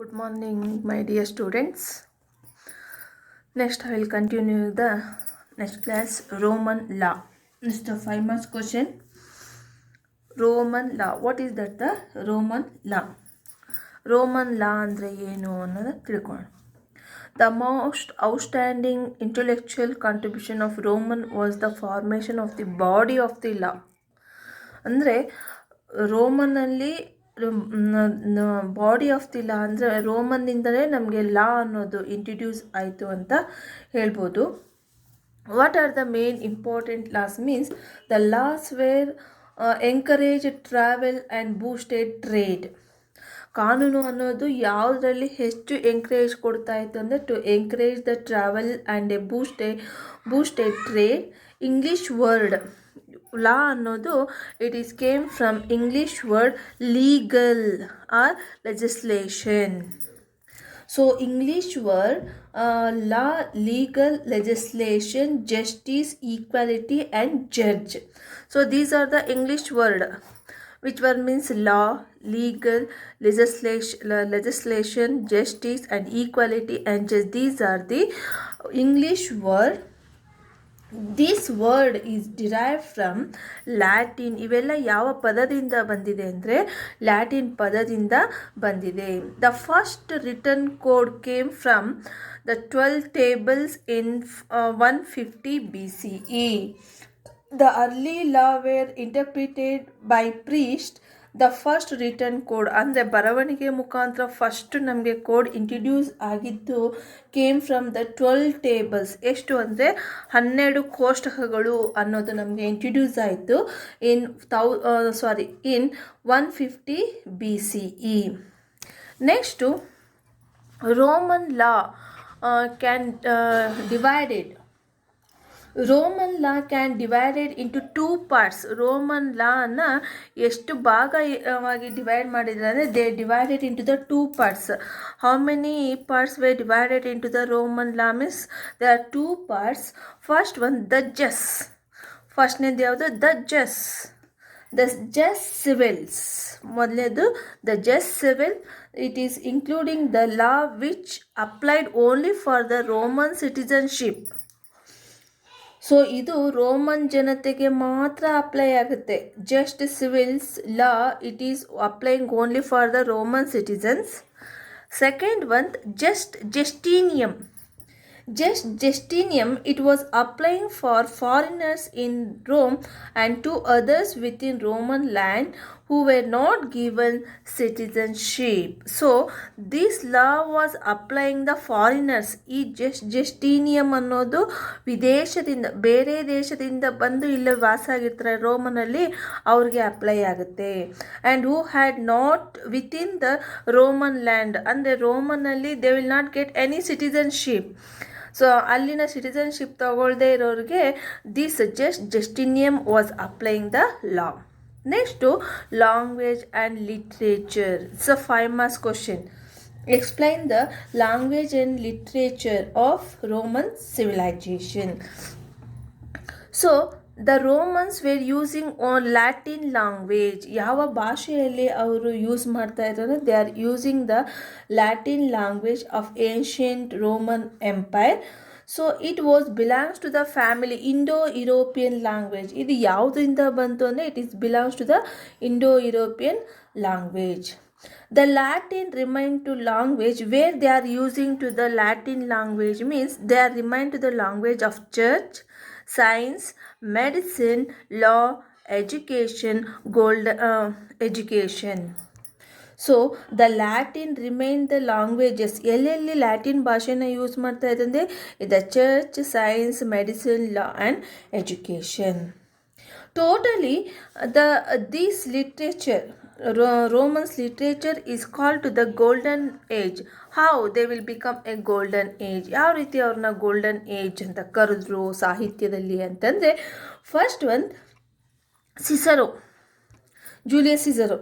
Good morning, my dear students. Next, I will continue the next class, Roman law. This is the 5 marks question. Roman law. What is that? The Roman law. Roman law andre ಏನು ಅನ್ನೋದು ತಿಳ್ಕೊಳ್ಳೋಣ. The most outstanding intellectual contribution of Roman was the formation of the body of the law. ಅಂದರೆ ರೋಮನಲ್ಲಿ body of the law ಅಂದರೆ ರೋಮನ್ನಿಂದಲೇ ನಮಗೆ law ಅನ್ನೋದು introduce ಆಯಿತು ಅಂತ ಹೇಳ್ಬೋದು. What are the main important laws means the laws were encourage travel and boosted trade. ಕಾನೂನು ಅನ್ನೋದು ಯಾವುದರಲ್ಲಿ ಹೆಚ್ಚು ಎಂಕರೇಜ್ ಕೊಡ್ತಾ ಇತ್ತು ಅಂದರೆ to encourage the travel and a boosted trade. English word law ಅನ್ನೋದು it is came from English word legal or legislation. So English word law, legal, legislation, justice, equality and judge. So these are the English word which word means law, legal, legislation, justice and equality and just these are the English word. This word is derived from Latin. ಇವೆಲ್ಲ ಯಾವ ಪದದಿಂದ ಬಂದಿದೆ ಅಂದರೆ Latin ಪದದಿಂದ ಬಂದಿದೆ. The first written code came from the 12 tables in 150 BCE. The early law were interpreted by priests. The first written code ಅಂದರೆ ಬರವಣಿಗೆ ಮುಖಾಂತರ ಫಸ್ಟ್ ನಮಗೆ ಕೋಡ್ ಇಂಟ್ರಡ್ಯೂಸ್ ಆಗಿದ್ದು ಕೇಮ್ ಫ್ರಮ್ ದ 12 ಟೇಬಲ್ಸ್. ಎಷ್ಟು ಅಂದರೆ 12 ಕೋಷ್ಟಕಗಳು ಅನ್ನೋದು ನಮಗೆ ಇಂಟ್ರಡ್ಯೂಸ್ ಆಯಿತು in 150 BCE. Next Roman law can divided. Roman law can divided into 2 parts. Roman ಲಾನ ಎಷ್ಟು ಭಾಗವಾಗಿ ಡಿವೈಡ್ ಮಾಡಿದರೆ ಅಂದರೆ they divided into the 2 parts. How many parts we divided into the Roman law means they are 2 parts. First one the jus. ಫಸ್ಟ್ನೇದು ಯಾವುದು? The jus. The jus civils. ಮೊದಲನೇದು the jus civil. It is including the law which applied only for the Roman citizenship. So ಇದು Roman ಜನತೆಗೆ ಮಾತ್ರ apply ಆಗುತ್ತೆ. Just civils law it is applying only for the Roman citizens. Second one Justinian. Justinian, it was applying for foreigners in Rome and to others within Roman land who were not given citizenship. So this law was applying the foreigners. ಈ ಜಸ್ಟೀನಿಯಮ್ ಅನ್ನೋದು ವಿದೇಶದಿಂದ ಬೇರೆ ದೇಶದಿಂದ ಬಂದು ಇಲ್ಲಿ ವಾಸ ಆಗಿರ್ತಾರೆ ರೋಮನಲ್ಲಿ, ಅವ್ರಿಗೆ ಅಪ್ಲೈ ಆಗುತ್ತೆ. And who had not within the Roman land ಅಂದರೆ ರೋಮನಲ್ಲಿ they will not get any citizenship. So ಅಲ್ಲಿನ ಸಿಟಿಸನ್ಶಿಪ್ ತಗೊಳ್ಳದೆ ಇರೋರಿಗೆ this Justinian was applying the law. Next language and literature. It's a 5 marks question. Explain the language and literature of Roman civilization. So the Romans were using on Latin language. ಯಾವ ಭಾಷೆಯಲ್ಲಿ ಅವರು use ಮಾಡ್ತಾ ಇದ್ದಾರೆ? They are using the Latin language of ancient Roman empire. So it was belongs to the family Indo European language. ಇದು ಯಾವುದರಿಂದ ಬಂತು ಅಂದರೆ it is belongs to the Indo European language. The Latin remain to language where they are using to the Latin language means they are remain to the language of church, science, medicine, law, education, education. So the Latin remain the languages. ಎಲ್ಲೆಲ್ಲಿ Latin ಭಾಷೆನ use ಮಾಡ್ತಾ ಇದ್ದಂದರೆ the church, science, medicine, law and education. Totally this literature Romans literature is called to the golden age. How they will become a golden age? ಯಾವ ರೀತಿ ಅವ್ರನ್ನ golden age ಅಂತ ಕರೆದ್ರು ಸಾಹಿತ್ಯದಲ್ಲಿ ಅಂತಂದರೆ first one Cicero, Julius Caesar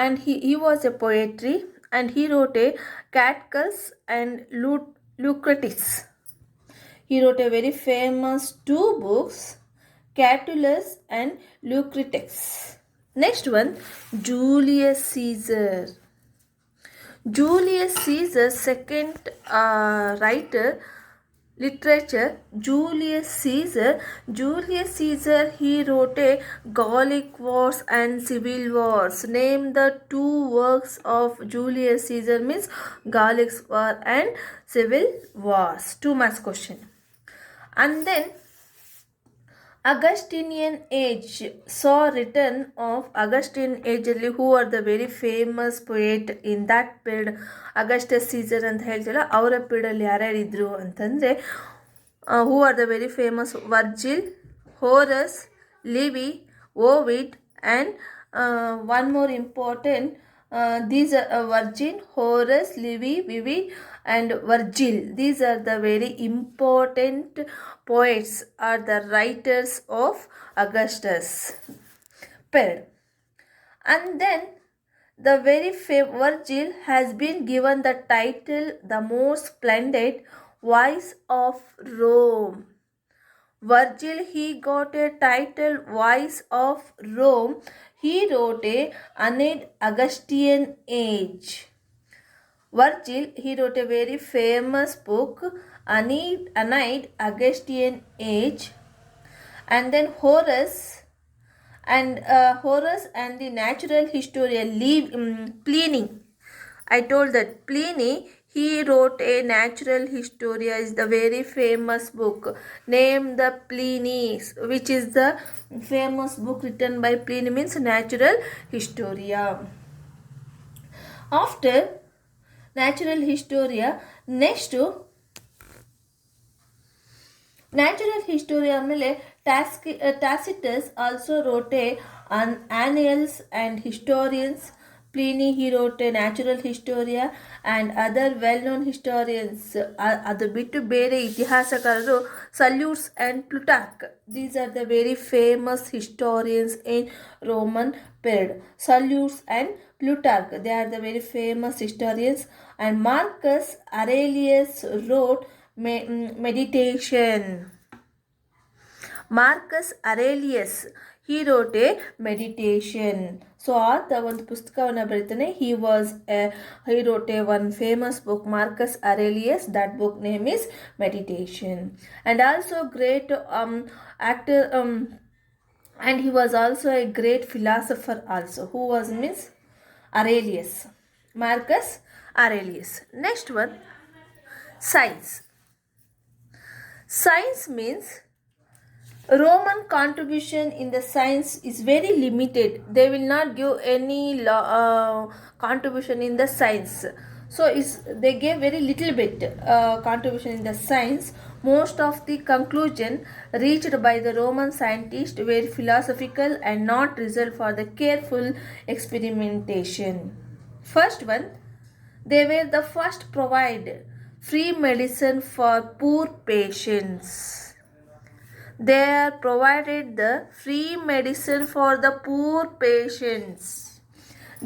and he was a poetry and he wrote a Catulus and Lucretius. He wrote a very famous 2 books, Catulus and Lucretius. Next one, Julius Caesar. Julius Caesar's second writer literature. Julius Caesar, he wrote a Gallic Wars and Civil Wars. Name the two works of Julius Caesar means Gallic War and Civil Wars. 2 marks question. And then Augustinian age saw return of Augustine age ಅಲ್ಲಿ who are the very famous poet in that period. Augustus Caesar ಅಂತ ಹೇಳ್ತೀವಲ್ಲ ಅವರ ಪೀರಿಯಡಲ್ಲಿ ಯಾರ್ಯಾರಿದ್ರು ಅಂತಂದರೆ who are the very famous Virgil, Horace, Livy, Ovid and one more important these are Virgil, Horace, Livy, Vivid and Virgil. These are the very important poets are the writers of Augustus period. And then the very Virgil has been given the title the most splendid voice of Rome. Virgil, he got a title voice of Rome. He wrote a Aeneid Augustan age. Virgil, he wrote a very famous book Aeneid Augustan age. And then Horace and the natural historian Pliny. I told that Pliny, he wrote a natural historia is the very famous book. Name the Pliny, which is the famous book written by Pliny means natural historia. After natural historia, next to natural historia ಮೇಲೆ Tacitus also wrote an annals and historians. Pliny, he wrote a natural historia and other well-known historians ಅದು ಬಿಟ್ಟು ಬೇರೆ ಇತಿಹಾಸಕಾರರು Sallust and Plutarch. These are the very famous historians in Roman period. Sallust and Plutarch, they are the very famous historians. And Marcus Aurelius wrote meditation. Marcus Aurelius, he wrote a meditation. So ಆತ ಒಂದು ಪುಸ್ತಕವನ್ನು ಬರೀತಾನೆ. He wrote a one famous book, Marcus Aurelius. That book name is Meditation. And also great actor and he was also a great philosopher also. Who was means Aurelius, Marcus Aurelius. Next one, science. Science means Roman contribution in the science is very limited. They will not give any contribution in the science. So they gave very little bit contribution in the science. Most of the conclusion reached by the Roman scientists were philosophical and not result for the careful experimentation. First one, they were the first provide free medicine for poor patients. They are provided the free medicine for the poor patients.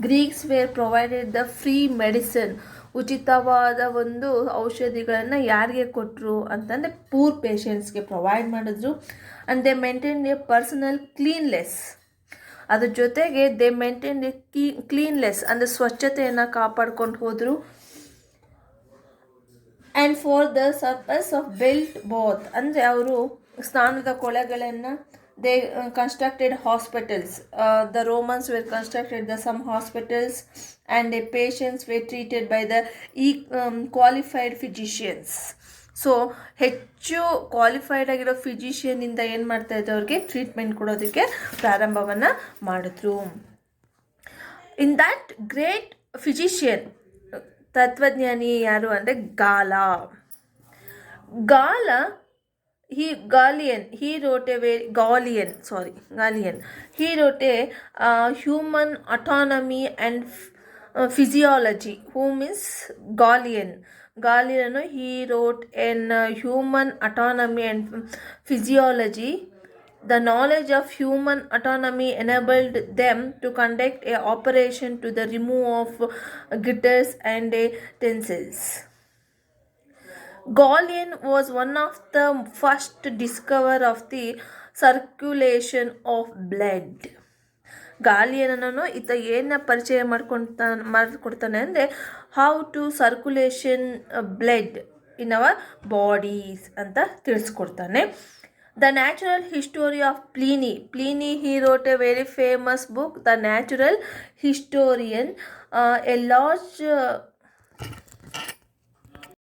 Greeks were provided the free medicine. ಉಚಿತವಾದ ಒಂದು ಔಷಧಿಗಳನ್ನು ಯಾರಿಗೆ ಕೊಟ್ಟರು ಅಂತಂದರೆ poor ಪೇಷಂಟ್ಸ್ಗೆ provide ಮಾಡಿದ್ರು. And they maintain A personal cleanliness. ಅದ್ರ ಜೊತೆಗೆ they maintain A cleanliness ಅಂದರೆ ಸ್ವಚ್ಛತೆಯನ್ನು ಕಾಪಾಡ್ಕೊಂಡು ಹೋದರು. And for the purpose of built bath ಅಂದರೆ ಅವರು ಸ್ನಾನದ ಕೊಳಗಳನ್ನು they constructed hospitals. The Romans were constructed some hospitals and the patients were treated by the qualified physicians. So ಹೆಚ್ಚು ಕ್ವಾಲಿಫೈಡ್ ಆಗಿರೋ ಫಿಸಿಷಿಯನಿಂದ ಏನು ಮಾಡ್ತಾ ಇದ್ರು, ಅವ್ರಿಗೆ ಟ್ರೀಟ್ಮೆಂಟ್ ಕೊಡೋದಕ್ಕೆ ಪ್ರಾರಂಭವನ್ನು ಮಾಡಿದ್ರು. ಇನ್ ದ್ಯಾಟ್ ಗ್ರೇಟ್ ಫಿಸಿಷಿಯನ್ ತತ್ವಜ್ಞಾನಿ ಯಾರು ಅಂದರೆ ಗಾಲ. Gallian, he wrote human autonomy and physiology. Whom is Gallian? He wrote in human autonomy and physiology. The knowledge of human autonomy enabled them to conduct a operation to the remove of gitters and tensils. Gallian was one of the first discoverer of the circulation of blood. ಗಾಲಿಯನನು ಈತ ಏನು ಪರಿಚಯ ಮಾಡಿಕೊಡ್ತಾನೆ ಅಂದರೆ how to circulation blood in our bodies ಅಂತ ತಿಳಿಸ್ಕೊಡ್ತಾನೆ. The Natural History of Pliny. Pliny, he wrote a very famous book, The Natural Historian. A large